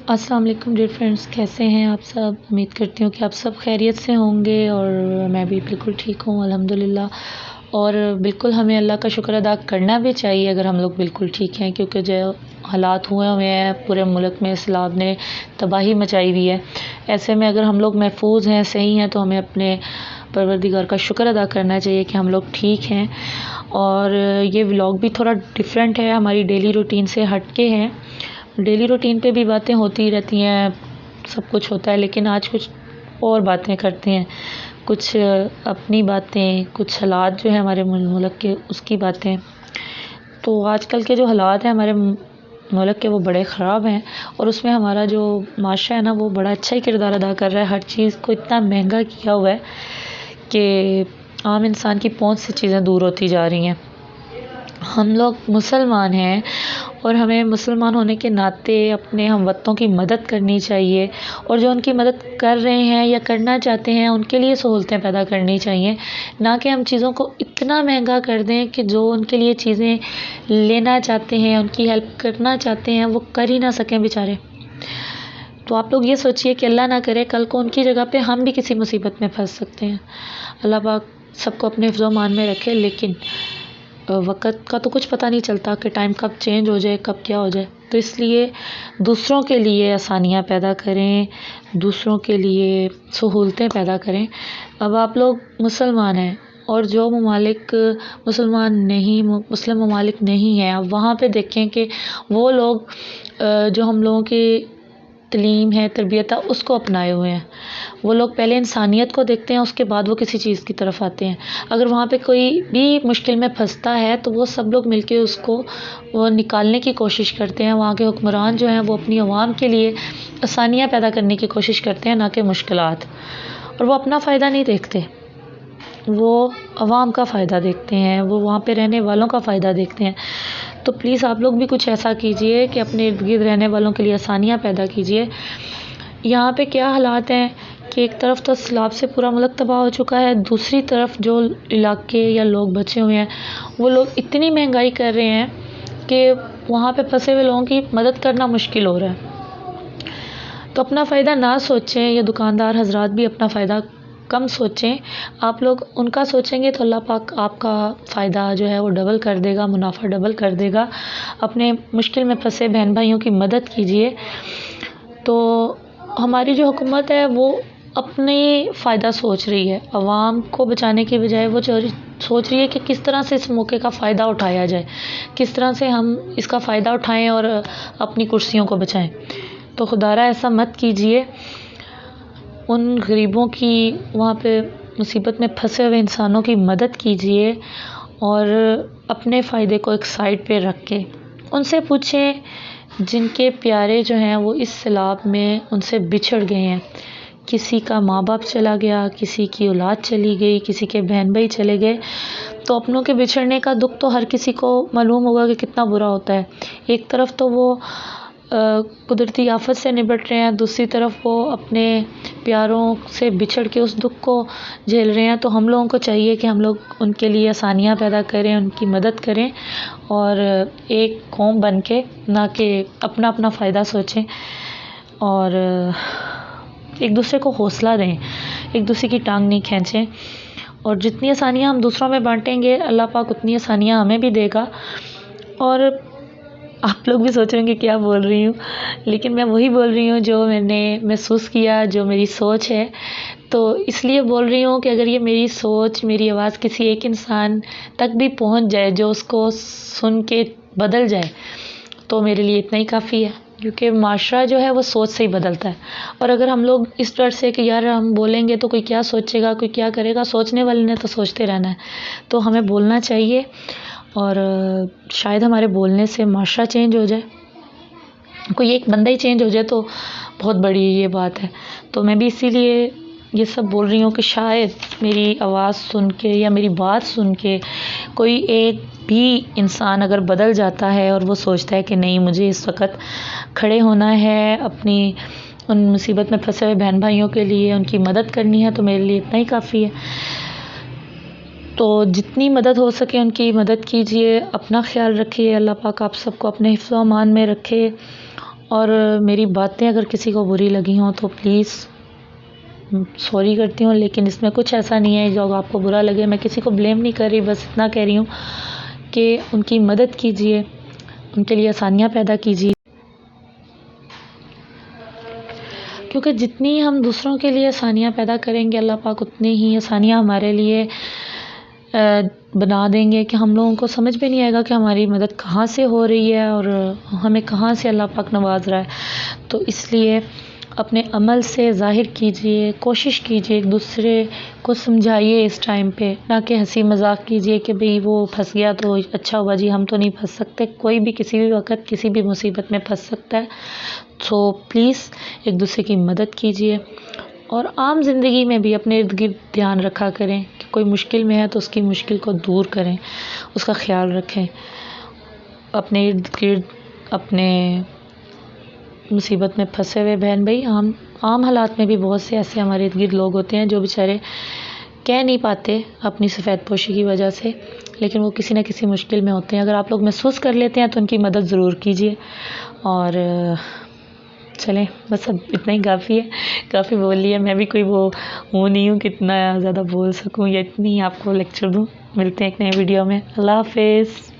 अस्सलाम वालेकुम dear friends, कैसे हैं आप सब। उम्मीद करती हूँ कि आप सब खैरियत से होंगे और मैं भी बिल्कुल ठीक हूँ अल्हम्दुलिल्लाह। और बिल्कुल हमें अल्लाह का शुक्र अदा करना भी चाहिए अगर हम लोग बिल्कुल ठीक हैं, क्योंकि जो हालात हुए हुए हैं पूरे मुल्क में, सैलाब ने तबाही मचाई हुई है। ऐसे में अगर हम लोग महफूज हैं, सही हैं, तो हमें अपने परवरदिगार का शुक्र अदा करना चाहिए कि हम लोग ठीक हैं। और ये व्लॉग भी थोड़ा डिफरेंट है, हमारी डेली रूटीन से हट के है। डेली रूटीन पे भी बातें होती रहती हैं, सब कुछ होता है, लेकिन आज कुछ और बातें करते हैं, कुछ अपनी बातें, कुछ हालात जो है हमारे मुल्क के, उसकी बातें। तो आजकल के जो हालात हैं हमारे मुल्क के, वो बड़े ख़राब हैं और उसमें हमारा जो माशरा है ना, वो बड़ा अच्छा ही किरदार अदा कर रहा है। हर चीज़ को इतना महंगा किया हुआ है कि आम इंसान की पहुंच से चीज़ें दूर होती जा रही हैं। हम लोग मुसलमान हैं और हमें मुसलमान होने के नाते अपने हमवतों की मदद करनी चाहिए, और जो उनकी मदद कर रहे हैं या करना चाहते हैं उनके लिए सहूलतें पैदा करनी चाहिए, ना कि हम चीज़ों को इतना महंगा कर दें कि जो उनके लिए चीज़ें लेना चाहते हैं, उनकी हेल्प करना चाहते हैं, वो कर ही ना सकें बेचारे। तो आप लोग ये सोचिए कि अल्लाह ना करे कल को उनकी जगह पे हम भी किसी मुसीबत में फंस सकते हैं। अल्लाह पाक सबको अपने हिफ्ज़ मान में रखे, लेकिन वक़्त का तो कुछ पता नहीं चलता कि टाइम कब चेंज हो जाए, कब क्या हो जाए। तो इसलिए दूसरों के लिए आसानियाँ पैदा करें, दूसरों के लिए सहूलतें पैदा करें। अब आप लोग मुसलमान हैं और जो ममालिक मुसलमान नहीं, मुस्लिम ममालिक नहीं हैं, अब वहाँ पे देखें कि वो लोग जो हम लोगों की तलीम है, तरबियत है, उसको अपनाए हुए हैं। वो लोग पहले इंसानियत को देखते हैं, उसके बाद वो किसी चीज़ की तरफ आते हैं। अगर वहाँ पे कोई भी मुश्किल में फंसता है तो वो सब लोग मिलके उसको वो निकालने की कोशिश करते हैं। वहाँ के हुक्मरान जो हैं वो अपनी आवाम के लिए आसानियाँ पैदा करने की कोशिश करते हैं, ना कि मुश्किलात। और वो अपना फ़ायदा नहीं देखते, वो आवाम का फ़ायदा देखते हैं, वो वहाँ पे रहने वालों का फ़ायदा देखते हैं। तो प्लीज़ आप लोग भी कुछ ऐसा कीजिए कि अपने इर्द गिर्द रहने वालों के लिए आसानियाँ पैदा कीजिए। यहाँ पे क्या हालात हैं कि एक तरफ तो सैलाब से पूरा मुल्क तबाह हो चुका है, दूसरी तरफ जो इलाके या लोग बचे हुए हैं वो लोग इतनी महंगाई कर रहे हैं कि वहाँ पे फंसे हुए लोगों की मदद करना मुश्किल हो रहा है। तो अपना फ़ायदा ना सोचें, या दुकानदार हजरात भी अपना फ़ायदा कम सोचें। आप लोग उनका सोचेंगे तो अल्लाह पाक आपका फ़ायदा जो है वो डबल कर देगा, मुनाफा डबल कर देगा। अपने मुश्किल में फंसे बहन भाइयों की मदद कीजिए। तो हमारी जो हुकूमत है वो अपने फ़ायदा सोच रही है, आवाम को बचाने की बजाय वो सोच रही है कि किस तरह से इस मौके का फ़ायदा उठाया जाए, किस तरह से हम इसका फ़ायदा उठाएं और अपनी कुर्सियों को बचाएं। तो खुदारा ऐसा मत कीजिए। उन गरीबों की, वहाँ पे मुसीबत में फंसे हुए इंसानों की मदद कीजिए और अपने फ़ायदे को एक साइड पे रख के उनसे पूछें जिनके प्यारे जो हैं वो इस सैलाब में उनसे बिछड़ गए हैं। किसी का माँ बाप चला गया, किसी की औलाद चली गई, किसी के बहन भाई चले गए। तो अपनों के बिछड़ने का दुख तो हर किसी को मालूम होगा कि कितना बुरा होता है। एक तरफ तो वो कुदरती आफत से निपट रहे हैं, दूसरी तरफ वो अपने प्यारों से बिछड़ के उस दुख को झेल रहे हैं। तो हम लोगों को चाहिए कि हम लोग उनके लिए आसानियाँ पैदा करें, उनकी मदद करें और एक कौम बन के, ना कि अपना अपना फ़ायदा सोचें, और एक दूसरे को हौसला दें, एक दूसरे की टांग नहीं खींचें। और जितनी आसानियाँ हम दूसरों में बांटेंगे अल्लाह पाक उतनी आसानियाँ हमें भी देगा। और आप लोग भी सोच रहे हैं कि क्या बोल रही हूँ, लेकिन मैं वही बोल रही हूँ जो मैंने महसूस किया, जो मेरी सोच है। तो इसलिए बोल रही हूँ कि अगर ये मेरी सोच, मेरी आवाज़ किसी एक इंसान तक भी पहुँच जाए जो उसको सुन के बदल जाए, तो मेरे लिए इतना ही काफ़ी है। क्योंकि माशरा जो है वो सोच से ही बदलता है। और अगर हम लोग इस डर से कि यार हम बोलेंगे तो कोई क्या सोचेगा, कोई क्या करेगा, सोचने वाले ने तो सोचते रहना है। तो हमें बोलना चाहिए और शायद हमारे बोलने से माशरा चेंज हो जाए, कोई एक बंदा ही चेंज हो जाए तो बहुत बड़ी ये बात है। तो मैं भी इसीलिए ये सब बोल रही हूँ कि शायद मेरी आवाज़ सुन के या मेरी बात सुन के कोई एक भी इंसान अगर बदल जाता है और वो सोचता है कि नहीं, मुझे इस वक्त खड़े होना है, अपनी उन मुसीबत में फंसे हुए बहन भाइयों के लिए उनकी मदद करनी है, तो मेरे लिए इतना ही काफ़ी है। तो जितनी मदद हो सके उनकी मदद कीजिए, अपना ख्याल रखिए। अल्लाह पाक आप सबको अपने हिफ्ज़-ओ-अमान में रखे और मेरी बातें अगर किसी को बुरी लगी हों तो प्लीज़ सॉरी करती हूँ, लेकिन इसमें कुछ ऐसा नहीं है जो आपको बुरा लगे। मैं किसी को ब्लेम नहीं कर रही, बस इतना कह रही हूँ कि उनकी मदद कीजिए, उनके लिए आसानियाँ पैदा कीजिए, क्योंकि जितनी हम दूसरों के लिए आसानियाँ पैदा करेंगे अल्लाह पाक उतनी ही आसानियाँ हमारे लिए बना देंगे कि हम लोगों को समझ में नहीं आएगा कि हमारी मदद कहाँ से हो रही है और हमें कहाँ से अल्लाह पाक नवाज रहा है। तो इसलिए अपने अमल से ज़ाहिर कीजिए, कोशिश कीजिए, एक दूसरे को समझाइए इस टाइम पे, ना कि हंसी मजाक कीजिए कि भाई वो फंस गया तो अच्छा हुआ जी, हम तो नहीं फंस सकते। कोई भी किसी भी वक्त किसी भी मुसीबत में फंस सकता है। तो प्लीज़ एक दूसरे की मदद कीजिए और आम ज़िंदगी में भी अपने इर्द गिर्द ध्यान रखा करें कि कोई मुश्किल में है तो उसकी मुश्किल को दूर करें, उसका ख्याल रखें। अपने इर्द गिर्द अपने मुसीबत में फंसे हुए बहन भाई आम हालात में भी बहुत से ऐसे हमारे इर्द गिर्द लोग होते हैं जो बेचारे कह नहीं पाते अपनी सफ़ेद पोशी की वजह से, लेकिन वो किसी न किसी मुश्किल में होते हैं। अगर आप लोग महसूस कर लेते हैं तो उनकी मदद ज़रूर कीजिए। और चलें, बस अब इतना ही काफ़ी है, काफ़ी बोल लिया। मैं भी कोई वो हूँ नहीं हूँ कितना ज़्यादा बोल सकूँ या इतनी आपको लेक्चर दूँ। मिलते हैं एक नए वीडियो में। अल्लाह हाफ़िज़।